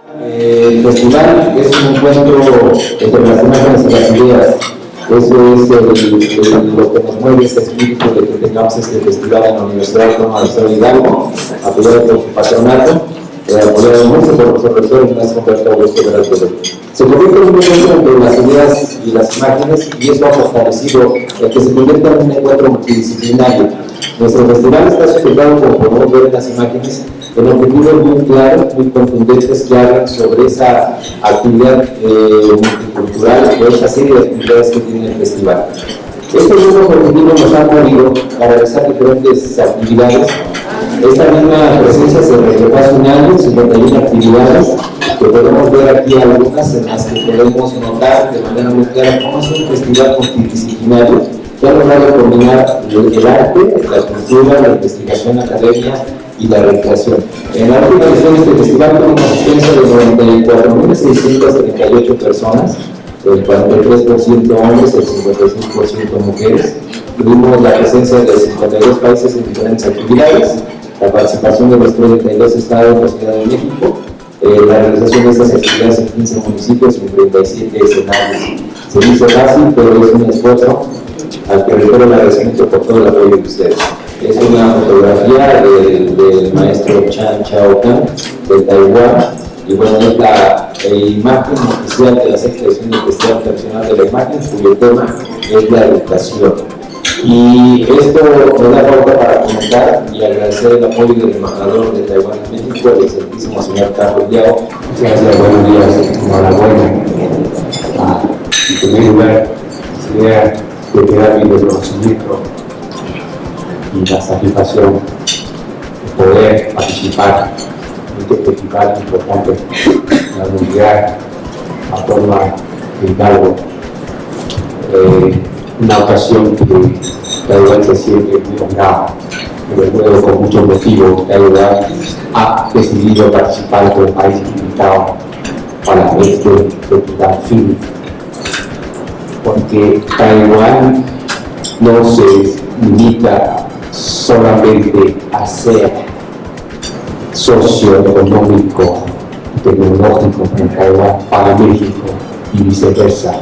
El festival es un encuentro entre las imágenes y las ideas. Eso es lo que nos mueve este espíritu de que tengamos este festival en la Universidad Autónoma del Estado de Hidalgo, apoyado por su patronato, apoyado mucho por su rector, el maestro Humberto Augusto Velasco. Se convierte en un encuentro entre las ideas y las imágenes, y eso ha fortalecido el que se convierta en un encuentro multidisciplinario. Nuestro festival está sustentado, como podemos ver en las imágenes, en objetivos muy claros, muy contundentes que hablan sobre esa actividad multicultural o esa serie de actividades que tiene el festival. Estos mismos objetivos nos han movido a realizar diferentes actividades. Esta misma presencia se reflejó hace un año, 51 actividades, que podemos ver aquí algunas en las que podemos notar de manera muy clara cómo es un festival multidisciplinario que ha logrado combinar el arte, la cultura, la investigación, la academia y la recreación. En la última edición de este festival tuvo una asistencia de 94.638 personas, el 43% hombres, el 56% mujeres. Tuvimos la presencia de 52 países en diferentes actividades, la participación de los 32 estados de la Ciudad de México, la realización de estas actividades en 15 municipios y en 37 escenarios. Se hizo fácil, pero es un esfuerzo al que reitero el agradecimiento por todo el apoyo de ustedes. Es una fotografía del maestro Chan Chao Kang de Taiwán, y bueno, es la imagen oficial de la sexta edición del Festival Internacional de la Imagen, cuyo tema es la educación. Y esto me da pauta para comentar y agradecer el apoyo del embajador de Taiwán en México, el excelentísimo señor Carlos Yao. Gracias, buenos días, enhorabuena. En primer lugar, quisiera reiterar mi reconocimiento y la satisfacción de poder participar en este festival importante en la Universidad Autónoma de Hidalgo. Una ocasión que Taiwán se siente muy honrado. Recuerdo con mucho motivo que Taiwán ha decidido participar como país invitado para este festival fin, porque Taiwán no se limita solamente a ser socioeconómico y tecnológico en Taiwán para México y viceversa,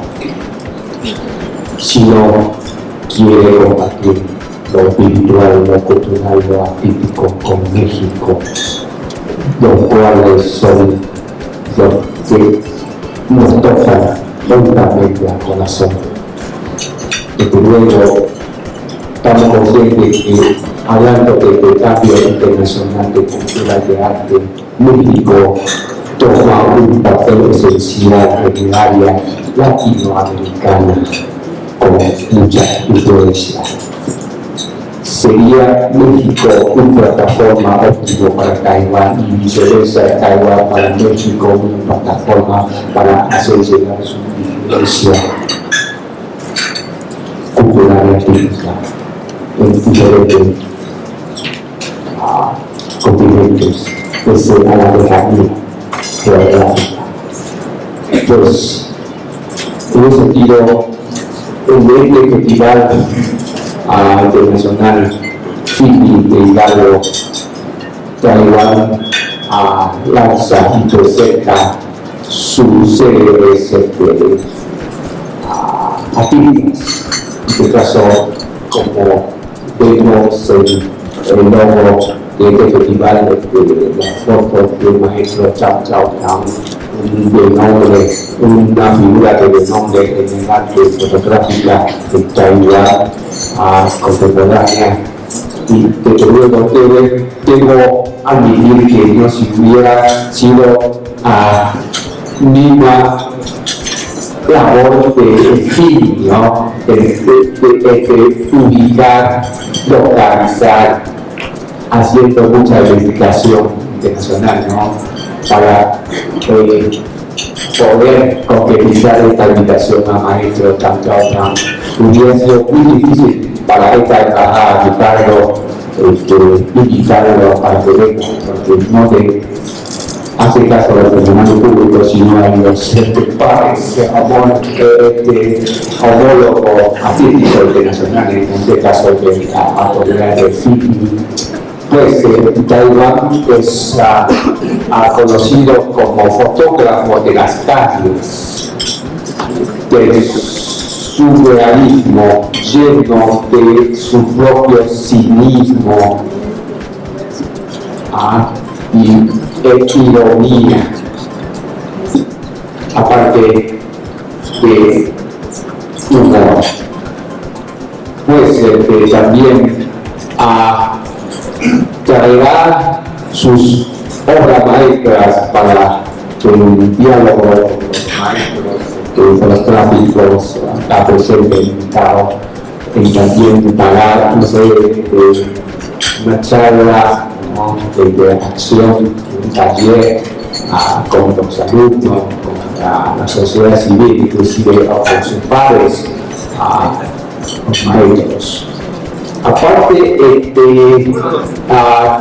sino quiere compartir lo espiritual, lo cultural, lo artístico con México, los cuales son los que nos tocan prontamente al corazón. Desde luego, estamos conscientes que, hablando de cambio internacional de cultura de arte, México toma un papel esencial en el área latinoamericana con mucha influencia. Sería México una plataforma óptima para Taiwán y viceversa, Taiwán para México una plataforma para hacer llegar su influencia cultural y artística en diferentes continentes, desde a la lejanía geográfica. Pues, en ese sentido, en este festival internacional FIBI de Hidalgo, Taiwán lanza y presenta sus series actividades. En este caso, como vemos el logo de este festival, de las fotos del maestro Chan Chao Kang, una figura de nombre en el arte fotográfica de Taiwán contemporánea. Y desde luego debo admitir que no si hubiera sido misma labor de fin, ¿no? de ubicar, localizar, haciendo mucha investigación internacional, ¿no? Para poder concretizar esta invitación a maestro Chan Chao Kang. Hubiera sido muy difícil para esta embajada invitarlo para que venga, porque no hace caso al funcionario público, sino a los pares homólogo artístico internacional, en este caso de autoridad de FIBI, pues Taiwán es conocido como fotógrafo de las calles, de su realismo lleno de su propio cinismo y ironía, aparte de humor. Pues también traerá sus obras maestras para el diálogo con los tráficos a presente invitado, y también pagar, una charla, ¿no?, de acción, un taller con los alumnos, con la sociedad civil, inclusive con sus padres, los maestros. Aparte,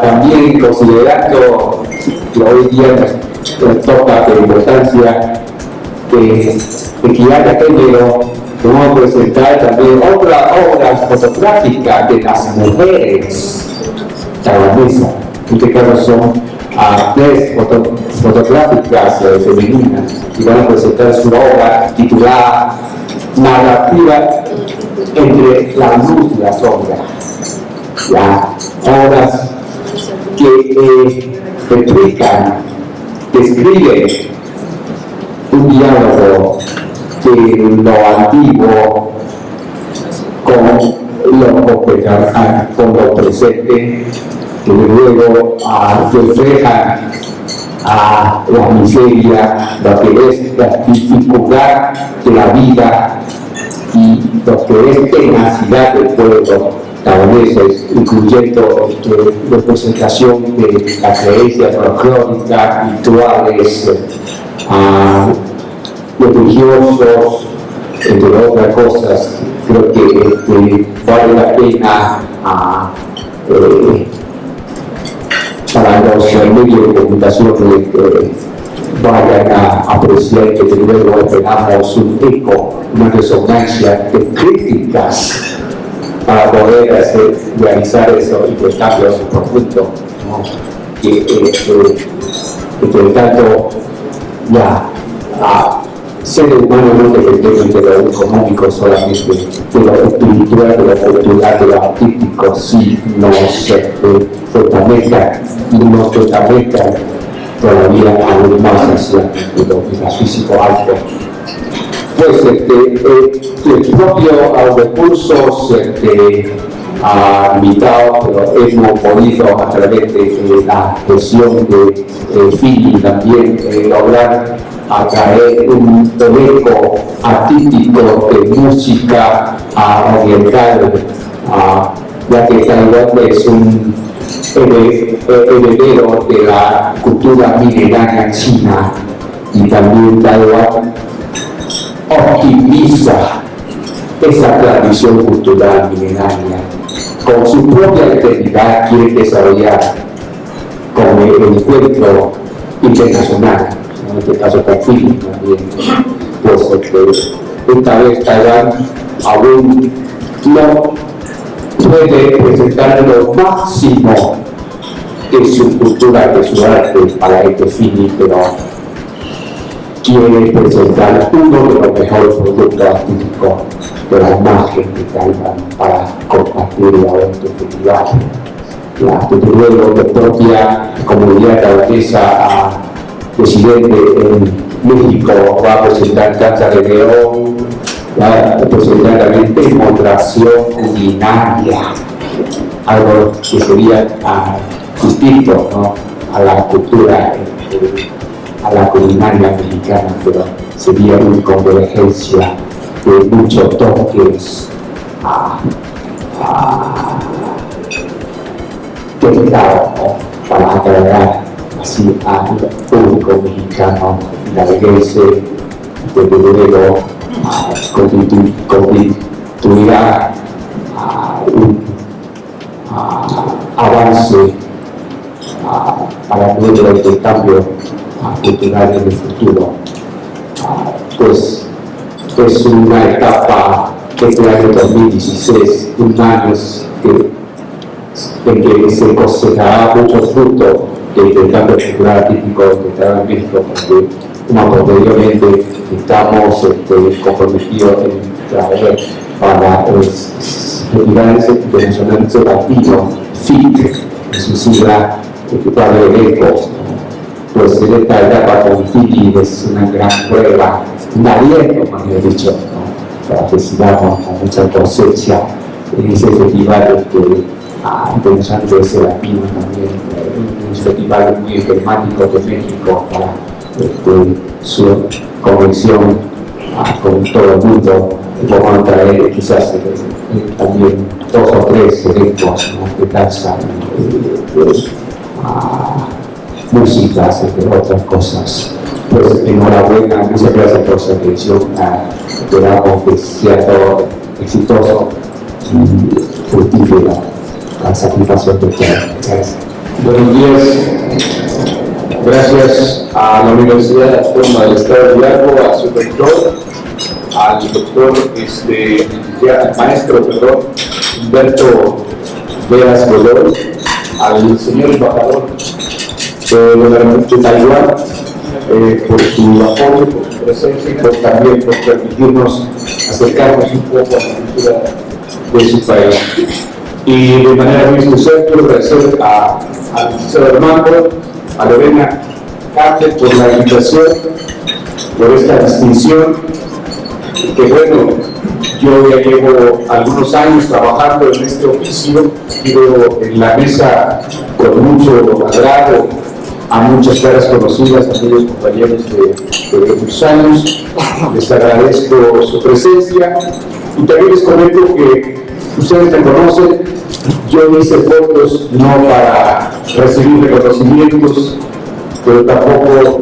también considerando que hoy día nos toca de importancia de equidad de género, vamos a presentar también otra obra fotográfica de las mujeres taiwanesas. En este caso son tres fotográficas femeninas, y van a presentar su obra titulada Narrativa entre la luz y la sombra. Obras que explican, describen un diálogo de lo antiguo con lo presente, que luego reflejan la miseria, lo que es la dificultad de la vida y lo que es tenacidad del pueblo taiwaneses, incluyendo representación de las creencias folclóricas, rituales, religiosos, entre otras cosas. Creo que vale la pena para los medios de comunicación que vayan a apreciar, que luego esperamos un eco, una resonancia de críticas para poder realizar eso y que cambie su profundo, ¿no? Que tanto ser humano no depende de lo económico solamente, de lo espiritual, de lo cultural, de lo artístico, sí nos fundamenta y nos fundamenta todavía aún más hacia lo metafísico alto. Pues el propio recursos limitados, pero hemos podido a través de la gestión de FINI también lograr atraer un elenco artístico de música oriental, ya que Taiwán es un heredero de la cultura milenaria china, y también Taiwán optimiza esa tradición cultural milenaria. Con su propia identidad quiere desarrollar con el encuentro internacional, en este caso con FINI también. Pues esta vez Taiwán aún no puede presentar lo máximo de su cultura, de su arte para este FINI, pero quiere presentar uno de los mejores productos artísticos de la imagen de Taiwán para compartir la festival. Desde luego, la propia comunidad taiwanesa residente en México va a presentar Danza de León, va a presentar también demostración culinaria, algo que sería distinto, ¿no?, a la cultura, a la culinaria mexicana, pero sería una convergencia de muchos toques dedicados, ¿no?, para atraer así al público mexicano, naveguense, desde luego constituirá un avance para luego el intercambio cultural en el futuro. Pues es una etapa de este año 2016, un año que en que se cosechará mucho fruto del intercambio cultural típico que está en México, porque como posteriormente estamos comprometidos en traer para retirar ese internacional latino, FIC, en su sigla para eventos. Pues en esta etapa con FIC es una gran prueba, nadie, como he dicho, ¿no? Para que sigamos con mucha cosecha en ese festival internacional de ese latino también, un festival muy emblemático de México para su conexión con todo el mundo. Vamos a traer quizás también 2 o 3 eventos, ¿no? De danza, músicas, entre otras cosas. Pues enhorabuena, muchas gracias por su atención. Esperamos que sea todo exitoso y fructífera la satisfacción de ustedes. Gracias. Buenos días. Gracias a la Universidad Autónoma del Estado de Hidalgo, a su rector, al doctor, al maestro, Humberto Veras Godoy, al señor embajador de Taiwán, por su apoyo, por su presencia y también por permitirnos acercarnos un poco a la cultura de su país. Y de manera muy especial quiero agradecer al licenciado Armando, a Lorena Carte por la invitación, por esta distinción, que bueno, yo ya llevo algunos años trabajando en este oficio, pero en la mesa con mucho agrado a muchas caras conocidas, a aquellos compañeros de muchos años. Les agradezco su presencia y también les comento que ustedes me conocen. Yo hice fotos no para recibir reconocimientos, pero tampoco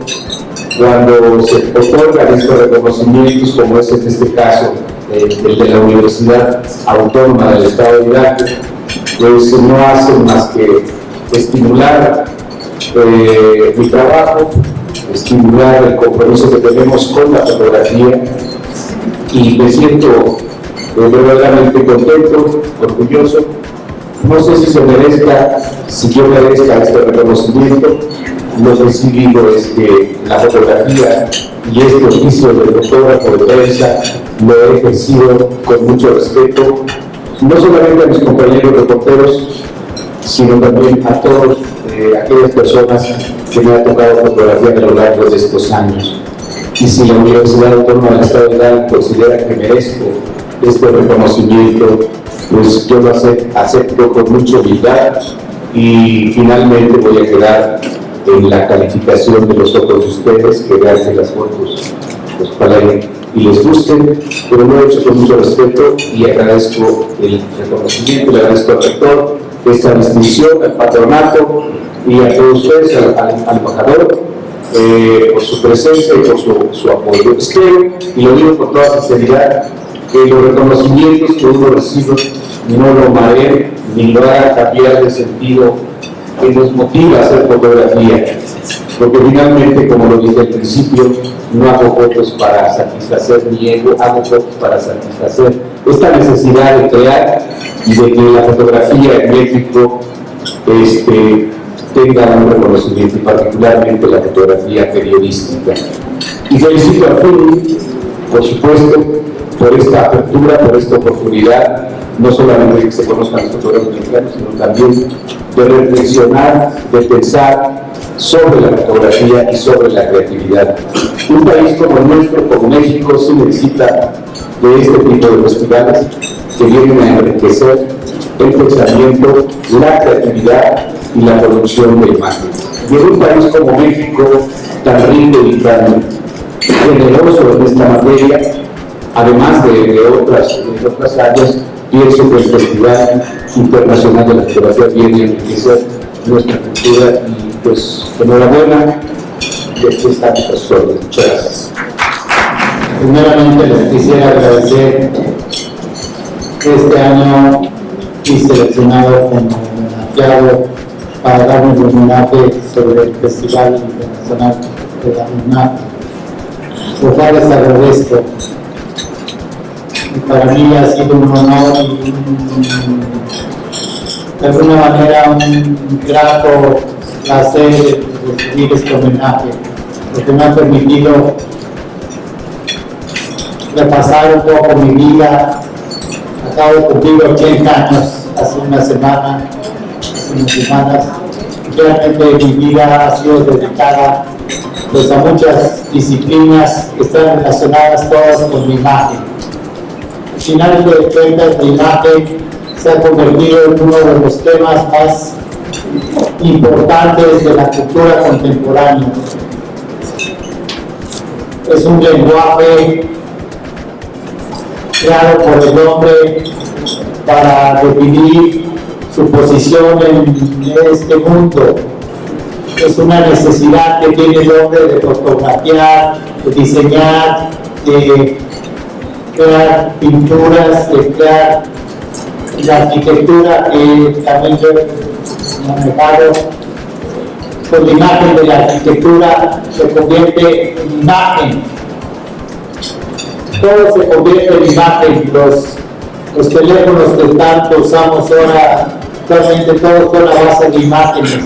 cuando se otorgan estos reconocimientos, como es en este caso el de la Universidad Autónoma del Estado de Hidalgo, pues no hacen más que estimular mi trabajo, estimular el compromiso que tenemos con la fotografía, y me siento verdaderamente contento, orgulloso. No sé si se merezca, si yo merezca este reconocimiento. Lo que sí digo es que la fotografía y este oficio de fotógrafo de prensa lo he ejercido con mucho respeto, no solamente a mis compañeros reporteros, sino también a todas aquellas personas que me han tocado fotografiar a lo largo de estos años. Y si la Universidad Autónoma del Estado de Hidalgo considera que merezco este reconocimiento, pues yo lo acepto con mucha humildad, y finalmente voy a quedar en la calificación de los ojos de ustedes, que vean que las fotos pues, para y les gusten, pero lo he hecho con mucho respeto y agradezco el reconocimiento, le agradezco al rector esta distinción, al patronato y a todos ustedes, al embajador, por su presencia y por su apoyo. Espero, y lo digo con toda sinceridad, que los reconocimientos que uno recibe no lo mareen ni lo haga cambiar de sentido, que nos motiva a hacer fotografía, porque finalmente, como lo dije al principio, no hago fotos para satisfacer mi ego, hago fotos para satisfacer esta necesidad de crear y de que la fotografía en México tenga un reconocimiento, y particularmente la fotografía periodística. Y felicito a FIN, por supuesto, por esta apertura, por esta oportunidad, no solamente de que se conozcan los fotógrafos mexicanos, sino también de reflexionar, de pensar sobre la fotografía y sobre la creatividad. Un país como el nuestro, como México, sí necesita de este tipo de festivales que vienen a enriquecer el pensamiento, la creatividad y la producción de imágenes. Y en un país como México, tan rico y tan generoso en esta materia, además de otras áreas, pienso que el Festival Internacional de la Fotografía viene a enriquecer nuestra cultura, y pues enhorabuena, y aquí está mi persona. Muchas gracias. Primeramente les quisiera agradecer que este año fui seleccionado como homenajeado para darme un homenaje sobre el Festival Internacional de la UNAM. Por cual les agradezco. Y para mí ha sido un honor y de alguna manera un grato placer recibir este homenaje, porque me ha permitido repasar un poco mi vida. Acabo de cumplir 80 años hace unas semanas. Realmente mi vida ha sido dedicada pues, a muchas disciplinas que están relacionadas todas con mi imagen. Al final de cuentas, mi imagen se ha convertido en uno de los temas más importantes de la cultura contemporánea. Es un lenguaje creado por el hombre para definir su posición en este mundo. Es una necesidad que tiene el hombre de fotografiar, de diseñar, de crear pinturas, de crear la arquitectura que también yo he manejado. Con la imagen de la arquitectura se convierte en imagen. Todo se convierte en imagen. Los teléfonos que tanto usamos ahora, actualmente todos son a base de imágenes.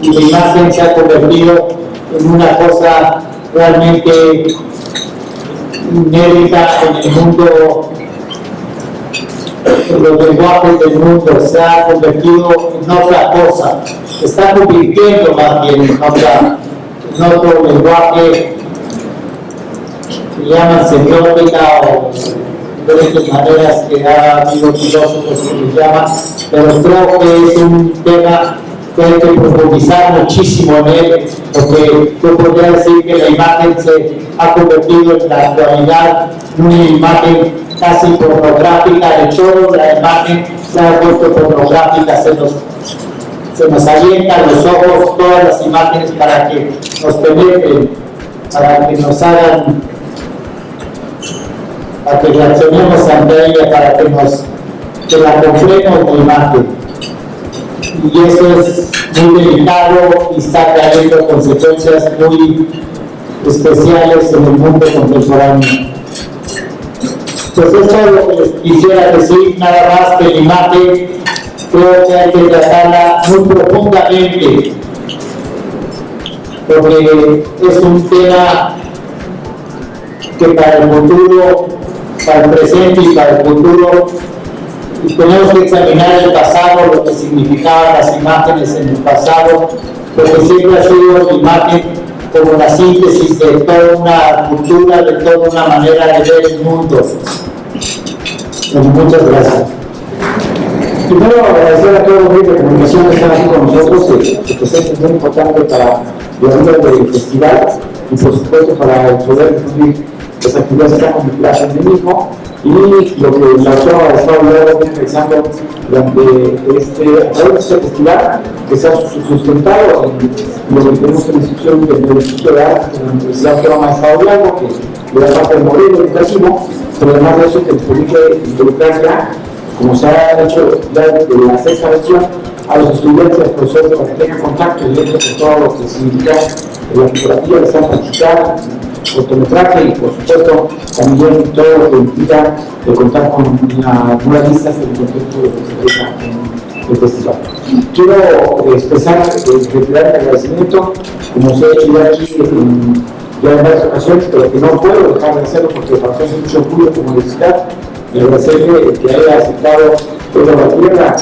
Y la imagen se ha convertido en una cosa realmente inédita en el mundo, en los lenguajes del mundo. Se ha convertido en otra cosa. Se está convirtiendo más bien en otro lenguaje que llaman semiótica o diferentes maneras que ha habido filósofos que lo llaman, pero creo que es un tema que hay que profundizar muchísimo en él, porque yo podría decir que la imagen se ha convertido en la actualidad en una imagen casi pornográfica de todo. La imagen se ha vuelto pornográfica, se nos alientan los ojos todas las imágenes para que nos penetren, para que nos hagan, para que reaccionemos ante ella, para que la compremos la imagen. Y eso es muy delicado y está trayendo consecuencias muy especiales en el mundo contemporáneo. Pues eso es lo que les quisiera decir, nada más que la imagen creo que hay que tratarla muy profundamente, porque es un tema que para el futuro, para el presente y para el futuro, tenemos que examinar el pasado, lo que significaban las imágenes en el pasado, porque siempre ha sido la imagen como la síntesis de toda una cultura, de toda una manera de ver el mundo. Muchas gracias. Primero, agradecer a todos los medios de comunicación que están aquí con nosotros, que es muy importante para la vida del festival y, por supuesto, para poder difundir las actividades que estamos vinculadas en el mismo. Y lo que la autora ha estado realizando durante a través de este festival, que se ha sustentado en lo que tenemos en la institución del Instituto de Arte de la Universidad Autónoma de Estado de Hidalgo, que le da parte del modelo educativo, pero además de eso que publique involucrar ya, como se ha hecho ya de la sexta versión, a los estudiantes y a los profesores para que tengan contacto directo con todo lo que significa la fotografía, la estampa digital, cortometraje y, por supuesto, también todo lo que implica contar con unas listas del contexto de lo que se realiza en el festival. Quiero expresar retirar el agradecimiento, como se ha hecho ya aquí ya en varias ocasiones, pero que no puedo dejar de hacerlo porque para nosotros es mucho orgullo como universidad, y agradecerle que haya aceptado Pedro Valtierra,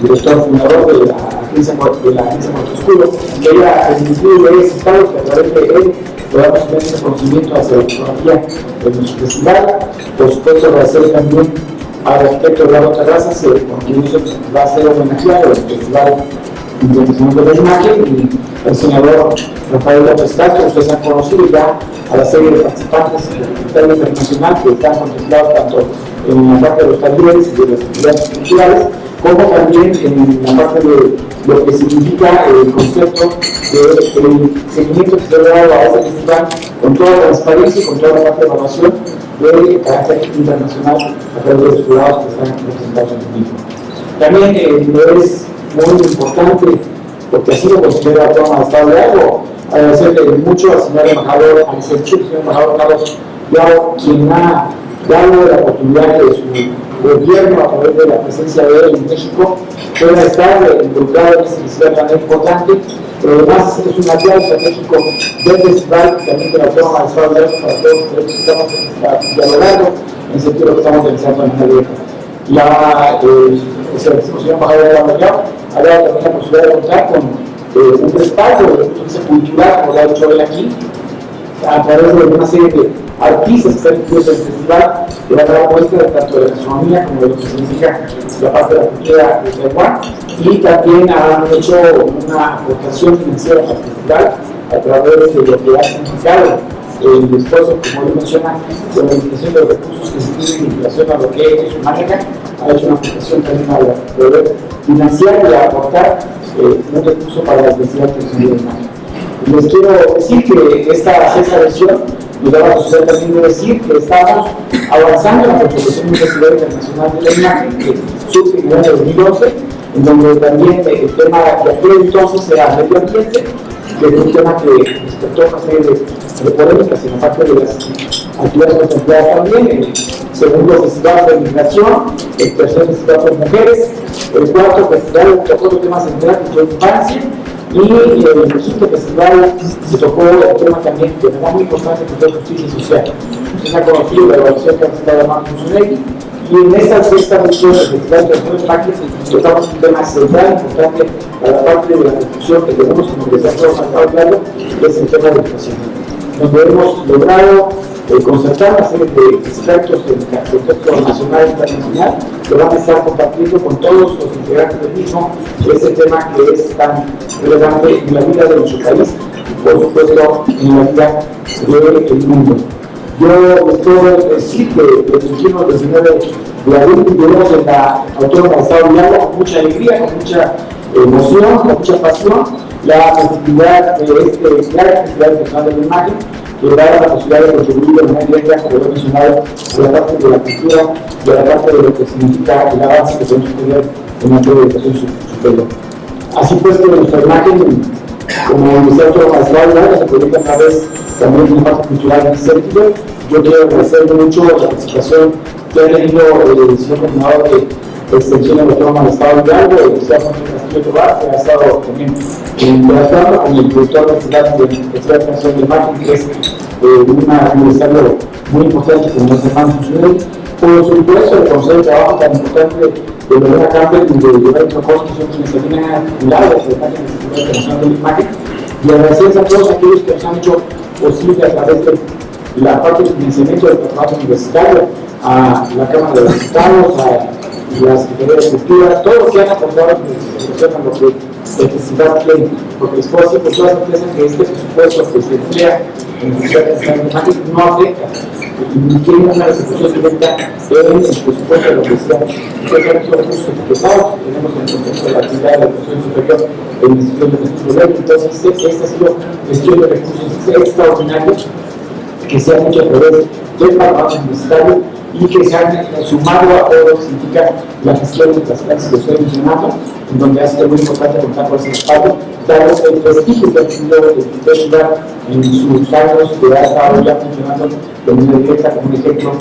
director fundador de la Agencia Montescuro, que haya permitido de ese estado que a través de él podamos tener ese conocimiento hacia la fotografía de nuestro festival. Por supuesto, agradecer también al arquitecto Eduardo Terrazas, porque va a ser homenajeado en el Festival Internacional de la Imagen, y el senador Rafael López Castro. Ustedes han conocido ya a la serie de participantes del Festival Internacional que están contemplados tanto en la parte de los talleres y de las actividades culturales, como también en la parte de lo que significa el concepto del seguimiento que se ha dado a este festival con toda la transparencia y con toda la parte de evaluación de carácter internacional a través de los jurados que están representados en el mismo. También es muy importante, porque así lo considera la Autónoma de Estado de Hidalgo, agradecerle mucho al señor embajador, señor embajador Carlos Yao, quien ha dado la oportunidad de su gobierno, a través de la presencia de él en México, pueda estar involucrado en esta festival tan importante. Pero además es un aliado estratégico del festival, también de la Autónoma del Estado de México, para todos los que estamos dialogando en el sentido de lo que estamos realizando en la vieja. El señor embajador de la Mayor ha dado también la posibilidad de contar con un respaldo de un turismo cultural, como lo ha dicho él aquí, a través de una serie de artistas que están incluidos en el festival, que van a dar muestra tanto de la gastronomía como de lo que significa la parte de la cultura de Taiwán, y también han hecho una aportación financiera al festival a través de lo que ha significado el esfuerzo, como él menciona, de la utilización de los recursos que se tienen en relación a lo que es su marca. Ha hecho una aportación también a poder financiar y a aportar un recurso para la festival que se dio en marca. Les quiero decir que esta sexta versión nos da la posibilidad también de decir que estamos avanzando en la construcción de un festival internacional de la imagen que surge en el año 2011, en donde también el tema de aquel entonces era medio ambiente, que es un tema que despertó una serie de polémicas en la parte de las actividades contempladas también. El segundo festival de migración, el tercer festival de mujeres, el cuarto festival tocó temas centrales de infancia, y el quinto festival se tocó el tema también de manera muy importante que fue justicia social. Usted ha conocido la evaluación que ha presentado Marco Musunegui, y en esta sexta versión del Festival de los Máquinas tocamos un tema central importante para la parte de la construcción que tenemos como que se ha estado hablando, que es el tema de educación, donde hemos logrado concertar una serie de expertos en el contexto nacional e internacional que van a estar compartiendo con todos los integrantes del mismo ese tema que es tan relevante en la vida de nuestro país y por supuesto en la vida del mundo. Yo les puedo decir que el 21 y 19 de abril vivimos en la Autónoma del Estado de Hidalgo con mucha alegría, con mucha emoción, con mucha pasión, la festividad de este gran Festival Internacional de la Imagen, que da la posibilidad de contribuir de manera directa, como lo he mencionado, a la parte de la cultura y a la parte de lo que significa el avance que podemos tener en materia de educación superior. Así pues, que nuestra imagen, como Universidad Autónoma del Estado de Hidalgo, se proyecta a través también de una parte cultural en ese sentido. Yo quiero agradecer mucho la participación que ha tenido el señor coordinador de Extensión de la Autónoma del Estado de Hidalgo, el señor Castillo Tobar, que ha estado también interactuando con el director del Festival Internacional de Imagen, que es un aniversario muy importante como los hermanos Musunegui. Por supuesto, reconocer el trabajo tan importante de Lorena Campbell y de Roberto Costa, que son quienes también han acumulado la Festival Internacional de la Imagen, y agradecer a todos aquellos que nos han hecho posible a través de la parte del financiamiento del trabajo universitario, a la Cámara de Diputados, a la Secretaría de Cultura, todos los que han aportado en relación a lo que el festival tiene, porque les puedo decir por todas las empresas que este presupuesto que se emplea en el Festival Internacional de Imagen no afecta y tiene una repercusión directa en el presupuesto de la universidad. Entonces, son recursos etiquetados que tenemos en el contexto de la actividad de la educación superior en el Instituto de Estudios. Entonces, esta ha sido gestión de recursos extraordinarios que se han hecho a través del patronato universitario y que se han sumado a todo lo que significa la gestión de las clases que estoy mencionando, en donde ha sido muy importante contar con ese respaldo, dado el prestigio que ha tenido el festival en sus años, que ha estado ya funcionando de manera directa como un ejemplo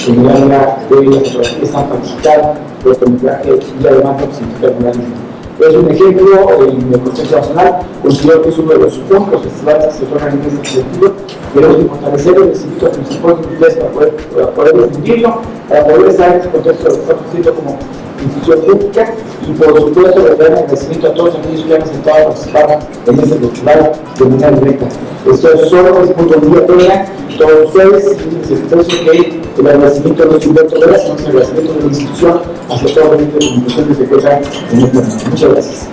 en el área de la fotografía estampa digital, del fotometraje y además lo que significa el muralismo. Es un ejemplo en el contexto nacional, considero que es uno de los únicos festivales que se otorgan en este sentido. Queremos fortalecerlo, les invito a que nos apoyen ustedes para poder difundirlo, para poder estar en este contexto de lo que estamos haciendo como institución pública y por supuesto le doy agradecimiento a todos aquellos que han aceptado participar en este festival de manera directa. Esto es solo es muy buen día para todos ustedes y les expreso que el agradecimiento no es Humberto Vera, sino el agradecimiento de la institución hacia toda la gente de comunicación que se encuentra en este momento. Muchas gracias.